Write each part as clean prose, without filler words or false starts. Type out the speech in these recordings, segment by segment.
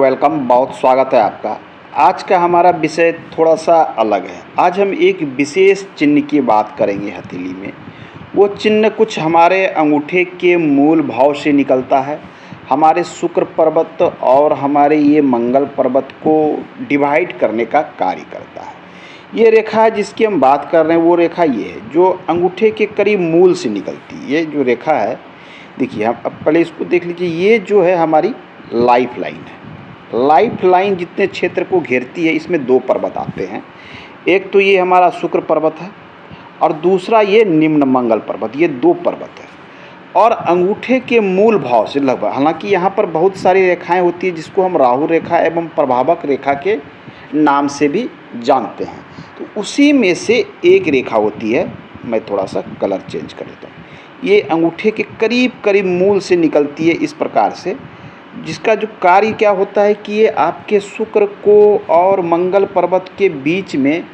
Welcome, बहुत स्वागत है आपका। आज का हमारा विषय थोड़ा सा अलग है। आज हम एक विशेष चिन्ह की बात करेंगे हथेली में। वो चिन्ह कुछ हमारे अंगूठे के मूल भाव से निकलता है। हमारे शुक्र पर्वत और हमारे ये मंगल पर्वत को डिवाइड करने का कार्य करता है। ये रेखा जिसकी हम बात कर रहे हैं वो रेखा ये है जो अंगूठे के करीब मूल से निकलती है। ये जो रेखा है, देखिए, हम अब पहले इसको देख लीजिए। ये जो है हमारी लाइफ लाइन है। लाइफ लाइन जितने क्षेत्र को घेरती है, इसमें दो पर्वत आते हैं। एक तो ये हमारा शुक्र पर्वत है और दूसरा ये निम्न मंगल पर्वत। ये दो पर्वत है और अंगूठे के मूल भाव से लगभग, हालांकि यहाँ पर बहुत सारी रेखाएं होती है जिसको हम राहु रेखा एवं प्रभावक रेखा के नाम से भी जानते हैं। तो उसी में से एक रेखा होती है, मैं थोड़ा सा कलर चेंज कर देता हूँ। ये अंगूठे के करीब करीब मूल से निकलती है इस प्रकार से, जिसका जो कार्य क्या होता है कि ये आपके शुक्र को और मंगल पर्वत के बीच में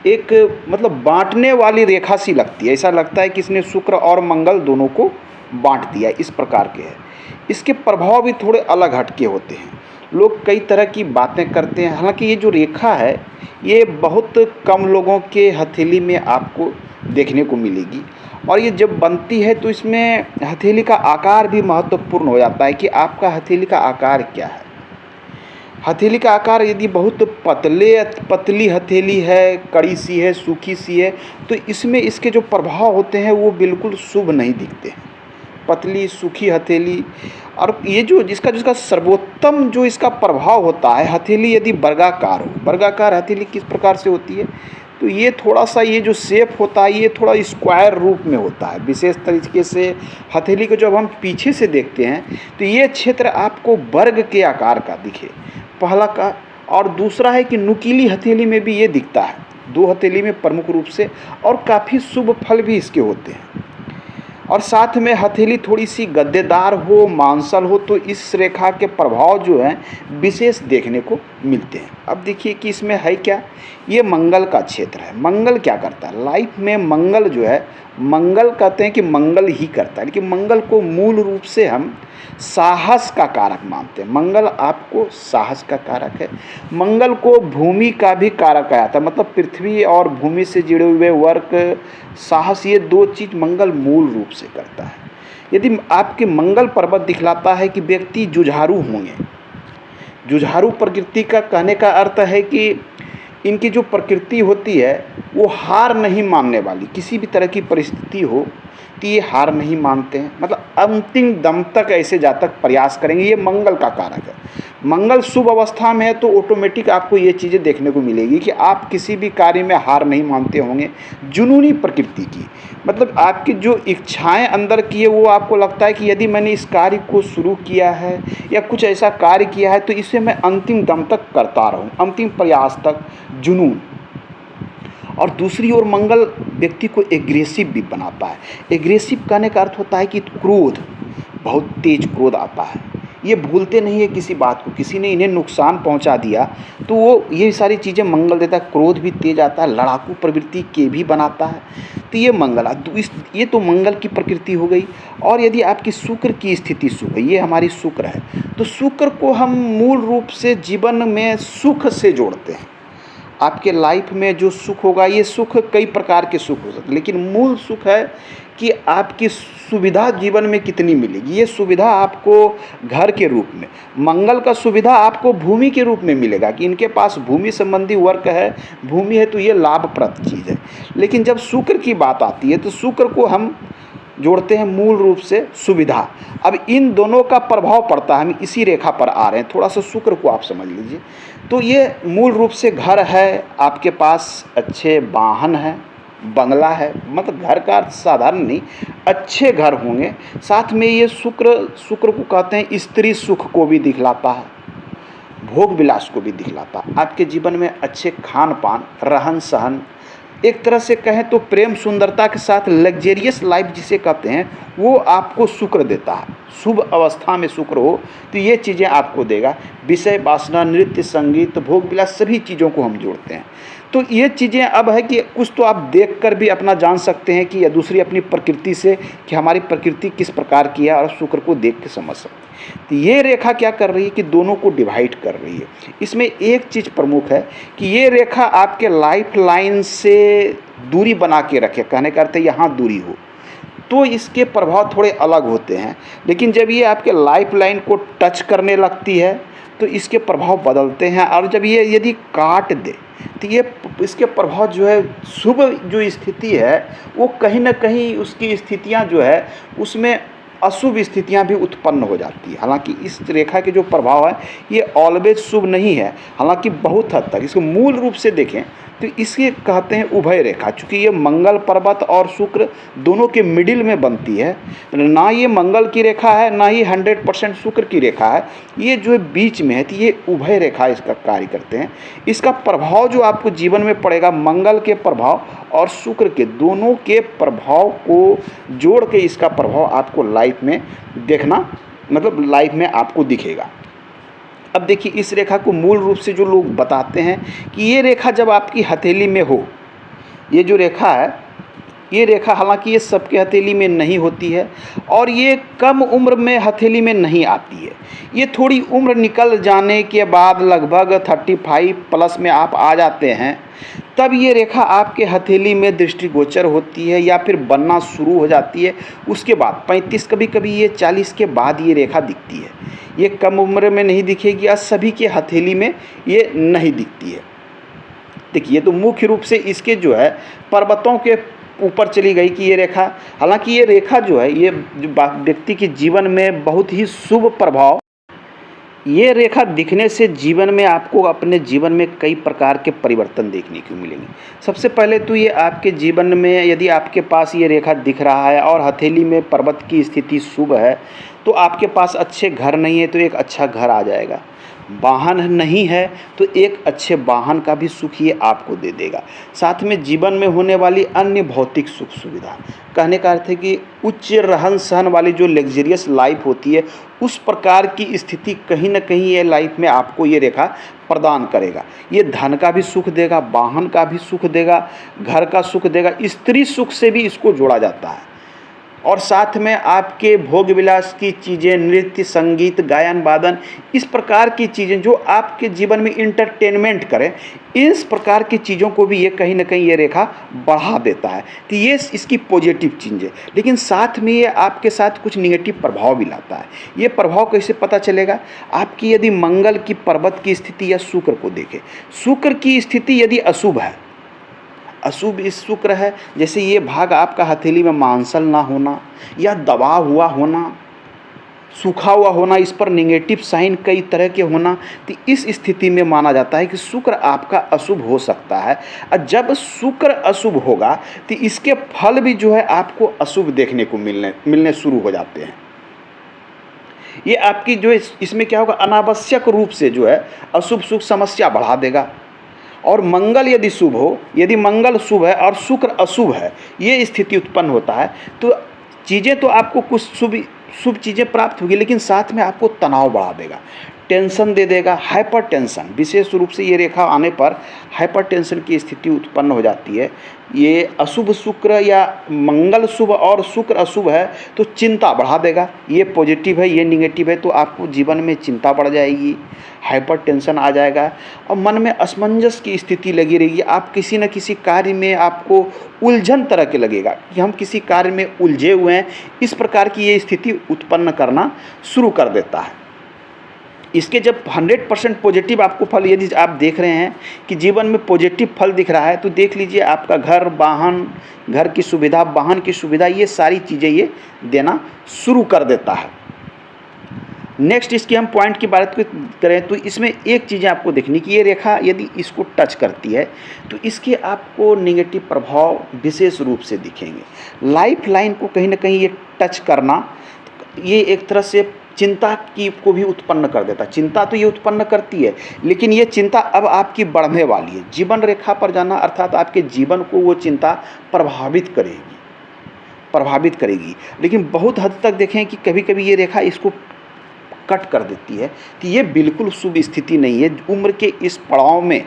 एक मतलब बांटने वाली रेखा सी लगती है। ऐसा लगता है कि इसने शुक्र और मंगल दोनों को बांट दिया। इस प्रकार के है। इसके प्रभाव भी थोड़े अलग हटके होते हैं। लोग कई तरह की बातें करते हैं। हालांकि ये जो रेखा है ये बहुत कम लोगों के हथेली में आपको देखने को मिलेगी और ये जब बनती है तो इसमें हथेली का आकार भी महत्वपूर्ण हो जाता है कि आपका हथेली का आकार क्या है। हथेली का आकार यदि बहुत पतली हथेली है, कड़ी सी है, सूखी सी है, तो इसमें इसके जो प्रभाव होते हैं वो बिल्कुल शुभ नहीं दिखते हैं। पतली सूखी हथेली और ये जो जिसका सर्वोत्तम जो इसका प्रभाव होता है, हथेली यदि वर्गाकार हो। वर्गाकार हथेली किस प्रकार से होती है, तो ये थोड़ा सा ये जो शेप होता है ये थोड़ा स्क्वायर रूप में होता है। विशेष तरीके से हथेली को जब हम पीछे से देखते हैं तो ये क्षेत्र आपको वर्ग के आकार का दिखे, पहला का। और दूसरा है कि नुकीली हथेली में भी ये दिखता है, दो हथेली में प्रमुख रूप से, और काफ़ी शुभ फल भी इसके होते हैं। और साथ में हथेली थोड़ी सी गद्देदार हो, मांसल हो, तो इस रेखा के प्रभाव जो हैं विशेष देखने को मिलते हैं। अब देखिए कि इसमें है क्या, ये मंगल का क्षेत्र है। मंगल क्या करता है लाइफ में? मंगल जो है, मंगल कहते हैं कि मंगल ही करता है, लेकिन मंगल को मूल रूप से हम साहस का कारक मानते हैं। मंगल आपको साहस का कारक है। मंगल को भूमि का भी कारक आता है, मतलब पृथ्वी और भूमि से जुड़े हुए वर्क, साहस, ये दो चीज़ मंगल मूल रूप से करता है। यदि आपके मंगल पर्वत दिखलाता है कि व्यक्ति जुझारू होंगे। जुझारू प्रकृति का कहने का अर्थ है कि इनकी जो प्रकृति होती है वो हार नहीं मानने वाली। किसी भी तरह की परिस्थिति हो तो ये हार नहीं मानते हैं, मतलब अंतिम दम तक ऐसे जा तक प्रयास करेंगे। ये मंगल का कारक है। मंगल शुभ अवस्था में है तो ऑटोमेटिक आपको ये चीज़ें देखने को मिलेगी कि आप किसी भी कार्य में हार नहीं मानते होंगे। जुनूनी प्रकृति की, मतलब आपकी जो इच्छाएं अंदर की है वो आपको लगता है कि यदि मैंने इस कार्य को शुरू किया है या कुछ ऐसा कार्य किया है तो इसे मैं अंतिम दम तक करता रहूं, अंतिम प्रयास तक, जुनून। और दूसरी ओर मंगल व्यक्ति को एग्रेसिव भी बनाता है। एग्रेसिव कहने का अर्थ होता है कि क्रोध, बहुत तेज क्रोध आता है। ये भूलते नहीं है किसी बात को, किसी ने इन्हें नुकसान पहुंचा दिया तो वो ये सारी चीज़ें मंगल देता है। क्रोध भी तेज आता है, लड़ाकू प्रवृत्ति के भी बनाता है। तो ये मंगल, ये तो मंगल की प्रकृति हो गई। और यदि आपकी शुक्र की स्थिति शुभ है, ये हमारी शुक्र है, तो शुक्र को हम मूल रूप से जीवन में सुख से जोड़ते हैं। आपके लाइफ में जो सुख होगा, ये सुख कई प्रकार के सुख हो सकते हैं, लेकिन मूल सुख है कि आपकी सुविधा जीवन में कितनी मिलेगी। ये सुविधा आपको घर के रूप में, मंगल का सुविधा आपको भूमि के रूप में मिलेगा कि इनके पास भूमि संबंधी वर्क है, भूमि है, तो ये लाभप्रद चीज़ है। लेकिन जब शुक्र की बात आती है तो शुक्र को हम जोड़ते हैं मूल रूप से सुविधा। अब इन दोनों का प्रभाव पड़ता है, हम इसी रेखा पर आ रहे हैं। थोड़ा सा शुक्र को आप समझ लीजिए। तो ये मूल रूप से घर है, आपके पास अच्छे वाहन है, बंगला है, मतलब घर का अर्थ साधारण नहीं, अच्छे घर होंगे। साथ में ये शुक्र को कहते हैं स्त्री सुख को भी दिखलाता है, भोग विलास को भी दिखलाता है। आपके जीवन में अच्छे खान पान, रहन सहन, एक तरह से कहें तो प्रेम सुंदरता के साथ लग्जेरियस लाइफ जिसे कहते हैं, वो आपको शुक्र देता है। शुभ अवस्था में शुक्र हो तो ये चीज़ें आपको देगा। विषय वासना, नृत्य, संगीत, भोग विलास, सभी चीज़ों को हम जोड़ते हैं। तो ये चीज़ें अब है कि कुछ तो आप देखकर भी अपना जान सकते हैं कि, या दूसरी अपनी प्रकृति से कि हमारी प्रकृति किस प्रकार की है, और शुक्र को देख के समझ सकते हैं। तो ये रेखा क्या कर रही है कि दोनों को डिवाइड कर रही है। इसमें एक चीज़ प्रमुख है कि ये रेखा आपके लाइफ लाइन से दूरी बना के रखे, कहने का अर्थ है यहाँ दूरी हो, तो इसके प्रभाव थोड़े अलग होते हैं। लेकिन जब ये आपके लाइफ लाइन को टच करने लगती है तो इसके प्रभाव बदलते हैं, और जब ये यदि काट दे तो ये इसके प्रभाव जो है, शुभ जो स्थिति है वो कहीं ना कहीं उसकी स्थितियां जो है उसमें अशुभ स्थितियां भी उत्पन्न हो जाती है। हालांकि इस रेखा के जो प्रभाव है ये ऑलवेज शुभ नहीं है, हालांकि बहुत हद तक इसको मूल रूप से देखें तो इसके कहते हैं उभय रेखा। चूँकि ये मंगल पर्वत और शुक्र दोनों के मिडिल में बनती है, ना ये मंगल की रेखा है ना ही 100% शुक्र की रेखा है, ये जो है बीच में है, तो ये उभय रेखा इसका कार्य करते हैं। इसका प्रभाव जो आपको जीवन में पड़ेगा, मंगल के प्रभाव और शुक्र के दोनों के प्रभाव को जोड़ के इसका प्रभाव आपको लाइफ में देखना, मतलब लाइफ में आपको दिखेगा। अब देखिए, इस रेखा को मूल रूप से जो लोग बताते हैं कि ये रेखा जब आपकी हथेली में हो, ये जो रेखा है, ये रेखा हालांकि ये सबके हथेली में नहीं होती है और ये कम उम्र में हथेली में नहीं आती है। ये थोड़ी उम्र निकल जाने के बाद लगभग 35 प्लस में आप आ जाते हैं, तब ये रेखा आपके हथेली में दृष्टिगोचर होती है या फिर बनना शुरू हो जाती है। उसके बाद 35, कभी कभी ये 40 के बाद ये रेखा दिखती है। ये कम उम्र में नहीं दिखेगी और सभी के हथेली में ये नहीं दिखती है। देखिए, तो मुख्य रूप से इसके जो है पर्वतों के ऊपर चली गई कि ये रेखा, हालांकि ये रेखा जो है ये व्यक्ति के जीवन में बहुत ही शुभ प्रभाव, ये रेखा दिखने से जीवन में आपको अपने जीवन में कई प्रकार के परिवर्तन देखने को मिलेंगे। सबसे पहले तो ये आपके जीवन में यदि आपके पास ये रेखा दिख रहा है और हथेली में पर्वत की स्थिति शुभ है, तो आपके पास अच्छे घर नहीं है तो एक अच्छा घर आ जाएगा। वाहन नहीं है तो एक अच्छे वाहन का भी सुख ये आपको दे देगा। साथ में जीवन में होने वाली अन्य भौतिक सुख सुविधा, कहने का अर्थ है कि उच्च रहन सहन वाली जो लग्जरियस लाइफ होती है, उस प्रकार की स्थिति कहीं ना कहीं ये लाइफ में आपको ये रेखा प्रदान करेगा। ये धन का भी सुख देगा, वाहन का भी सुख देगा, घर का सुख देगा, स्त्री सुख से भी इसको जोड़ा जाता है। और साथ में आपके भोग विलास की चीज़ें, नृत्य, संगीत, गायन, वादन, इस प्रकार की चीज़ें जो आपके जीवन में इंटरटेनमेंट करें, इस प्रकार की चीज़ों को भी ये कहीं ना कहीं ये रेखा बढ़ा देता है। तो ये इसकी पॉजिटिव चीज़ है। लेकिन साथ में ये आपके साथ कुछ निगेटिव प्रभाव भी लाता है। ये प्रभाव कैसे पता चलेगा? आपकी यदि मंगल की पर्वत की स्थिति या शुक्र को देखें, शुक्र की स्थिति यदि अशुभ है, अशुभ इस शुक्र है, जैसे ये भाग आपका हथेली में मांसल ना होना या दबा हुआ होना, सूखा हुआ होना, इस पर नेगेटिव साइन कई तरह के होना, तो इस स्थिति में माना जाता है कि शुक्र आपका अशुभ हो सकता है। और जब शुक्र अशुभ होगा तो इसके फल भी जो है आपको अशुभ देखने को मिलने शुरू हो जाते हैं। ये आपकी जो इसमें क्या होगा, अनावश्यक रूप से जो है अशुभ सुख समस्या बढ़ा देगा। और मंगल यदि शुभ हो, यदि मंगल शुभ है और शुक्र अशुभ है, ये स्थिति उत्पन्न होता है, तो चीज़ें तो आपको कुछ शुभ चीज़ें प्राप्त होगी, लेकिन साथ में आपको तनाव बढ़ा देगा, टेंशन दे देगा, हाइपर टेंशन। विशेष रूप से ये रेखा आने पर हाइपर टेंशन की स्थिति उत्पन्न हो जाती है। ये अशुभ शुक्र या मंगल शुभ और शुक्र अशुभ है तो चिंता बढ़ा देगा। ये पॉजिटिव है, ये निगेटिव है, तो आपको जीवन में चिंता बढ़ जाएगी, हाइपर टेंशन आ जाएगा और मन में असमंजस की स्थिति लगी रहेगी। आप किसी न किसी कार्य में आपको उलझन तरह के लगेगा कि हम किसी कार्य में उलझे हुए हैं, इस प्रकार की ये स्थिति उत्पन्न करना शुरू कर देता है। इसके जब 100% पॉजिटिव आपको फल यदि आप देख रहे हैं कि जीवन में पॉजिटिव फल दिख रहा है, तो देख लीजिए आपका घर, वाहन, घर की सुविधा, वाहन की सुविधा, ये सारी चीज़ें ये देना शुरू कर देता है। नेक्स्ट इसकी हम पॉइंट की बात करें तो इसमें एक चीज़ें आपको देखनी कि ये रेखा यदि इसको टच करती है तो इसके आपको नेगेटिव प्रभाव विशेष रूप से दिखेंगे। लाइफ लाइन को कहीं ना कहीं ये टच करना, ये एक तरह से चिंता की को भी उत्पन्न कर देता है। चिंता तो ये उत्पन्न करती है, लेकिन ये चिंता अब आपकी बढ़ने वाली है। जीवन रेखा पर जाना अर्थात आपके जीवन को वो चिंता प्रभावित करेगी। लेकिन बहुत हद तक देखें कि कभी कभी ये रेखा इसको कट कर देती है, तो ये बिल्कुल शुभ स्थिति नहीं है। उम्र के इस पड़ाव में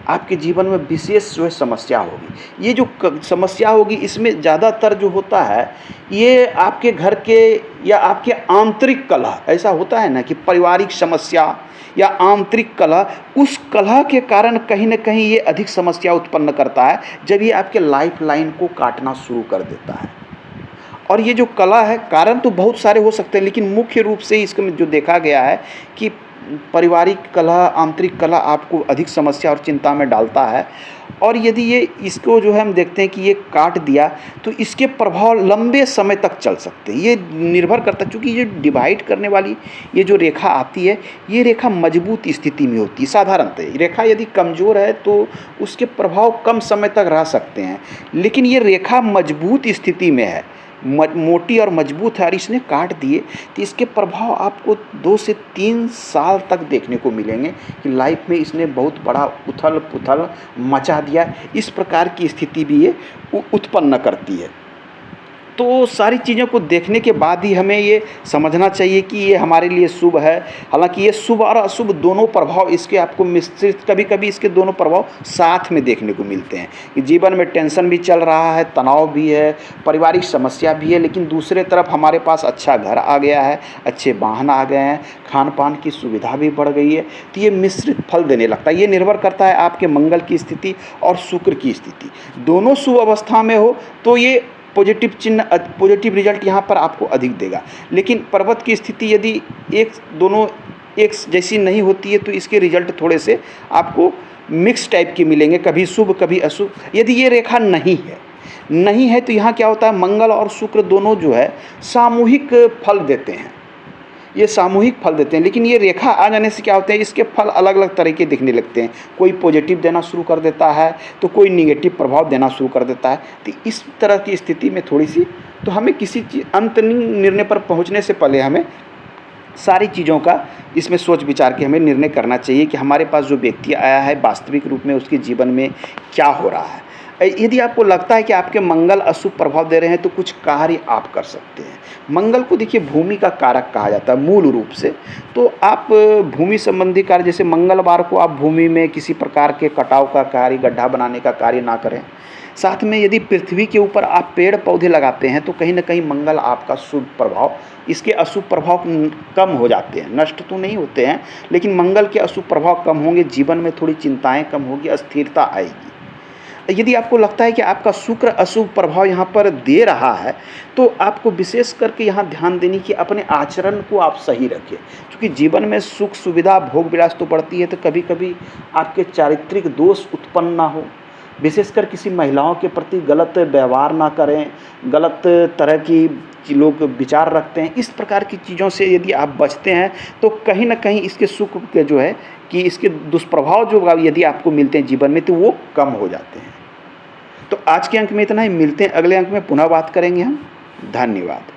आपके जीवन में विशेष जो है समस्या होगी। ये जो समस्या होगी इसमें ज़्यादातर जो होता है ये आपके घर के या आपके आंतरिक कलह, ऐसा होता है ना कि पारिवारिक समस्या या आंतरिक कलह, उस कलह के कारण कहीं न कहीं ये अधिक समस्या उत्पन्न करता है जब ये आपके लाइफ लाइन को काटना शुरू कर देता है। और ये जो कला है, कारण तो बहुत सारे हो सकते हैं, लेकिन मुख्य रूप से इसमें जो देखा गया है कि पारिवारिक कलह, आंतरिक कलह आपको अधिक समस्या और चिंता में डालता है। और यदि ये इसको जो है हम देखते हैं कि ये काट दिया तो इसके प्रभाव लंबे समय तक चल सकते हैं। ये निर्भर करता है, चूँकि ये डिवाइड करने वाली ये जो रेखा आती है, ये रेखा मजबूत स्थिति में होती है। साधारणतः रेखा यदि कमज़ोर है तो उसके प्रभाव कम समय तक रह सकते हैं, लेकिन ये रेखा मजबूत स्थिति में है, मोटी और मजबूत है और इसने काट दिए तो इसके प्रभाव आपको 2 से 3 साल तक देखने को मिलेंगे कि लाइफ में इसने बहुत बड़ा उथल पुथल मचा दिया। इस प्रकार की स्थिति भी ये उत्पन्न करती है। तो सारी चीज़ों को देखने के बाद ही हमें ये समझना चाहिए कि ये हमारे लिए शुभ है। हालांकि ये शुभ और अशुभ दोनों प्रभाव इसके आपको मिश्रित, कभी कभी इसके दोनों प्रभाव साथ में देखने को मिलते हैं कि जीवन में टेंशन भी चल रहा है, तनाव भी है, पारिवारिक समस्या भी है, लेकिन दूसरे तरफ हमारे पास अच्छा घर आ गया है, अच्छे वाहन आ गए हैं, खान पान की सुविधा भी बढ़ गई है, तो ये मिश्रित फल देने लगता है। ये निर्भर करता है आपके मंगल की स्थिति और शुक्र की स्थिति, दोनों शुभ अवस्था में हो तो ये पॉजिटिव चिन्ह, पॉजिटिव रिजल्ट यहाँ पर आपको अधिक देगा। लेकिन पर्वत की स्थिति यदि दोनों एक जैसी नहीं होती है तो इसके रिजल्ट थोड़े से आपको मिक्स टाइप के मिलेंगे, कभी शुभ कभी अशुभ। यदि ये रेखा नहीं है तो यहाँ क्या होता है, मंगल और शुक्र दोनों जो है सामूहिक फल देते हैं, ये सामूहिक फल देते हैं। लेकिन ये रेखा आ जाने से क्या होते हैं, इसके फल अलग अलग तरह के दिखने लगते हैं। कोई पॉजिटिव देना शुरू कर देता है तो कोई निगेटिव प्रभाव देना शुरू कर देता है। तो इस तरह की स्थिति में थोड़ी सी तो हमें किसी अंतिम निर्णय पर पहुंचने से पहले हमें सारी चीज़ों का इसमें सोच विचार के हमें निर्णय करना चाहिए कि हमारे पास जो व्यक्ति आया है वास्तविक रूप में उसके जीवन में क्या हो रहा है। यदि आपको लगता है कि आपके मंगल अशुभ प्रभाव दे रहे हैं तो कुछ कार्य आप कर सकते हैं। मंगल को देखिए भूमि का कारक कहा जाता है मूल रूप से, तो आप भूमि संबंधी कार्य, जैसे मंगलवार को आप भूमि में किसी प्रकार के कटाव का कार्य, गड्ढा बनाने का कार्य ना करें। साथ में यदि पृथ्वी के ऊपर आप पेड़ पौधे लगाते हैं तो कहीं ना कहीं मंगल आपका शुभ प्रभाव, इसके अशुभ प्रभाव कम हो जाते हैं, नष्ट तो नहीं होते हैं, लेकिन मंगल के अशुभ प्रभाव कम होंगे, जीवन में थोड़ी चिंताएं कम होगी, स्थिरता आएगी। यदि आपको लगता है कि आपका शुक्र अशुभ प्रभाव यहाँ पर दे रहा है तो आपको विशेष करके यहाँ ध्यान देनी कि अपने आचरण को आप सही रखें, क्योंकि जीवन में सुख सुविधा भोग विलास तो बढ़ती है, तो कभी कभी आपके चारित्रिक दोष उत्पन्न ना हो। विशेषकर किसी महिलाओं के प्रति गलत व्यवहार ना करें, गलत तरह की लोग विचार रखते हैं, इस प्रकार की चीज़ों से यदि आप बचते हैं तो कहीं ना कहीं इसके सुख के जो है कि इसके दुष्प्रभाव जो यदि आपको मिलते हैं जीवन में तो वो कम हो जाते हैं। तो आज के अंक में इतना ही, मिलते हैं अगले अंक में, पुनः बात करेंगे हम। धन्यवाद।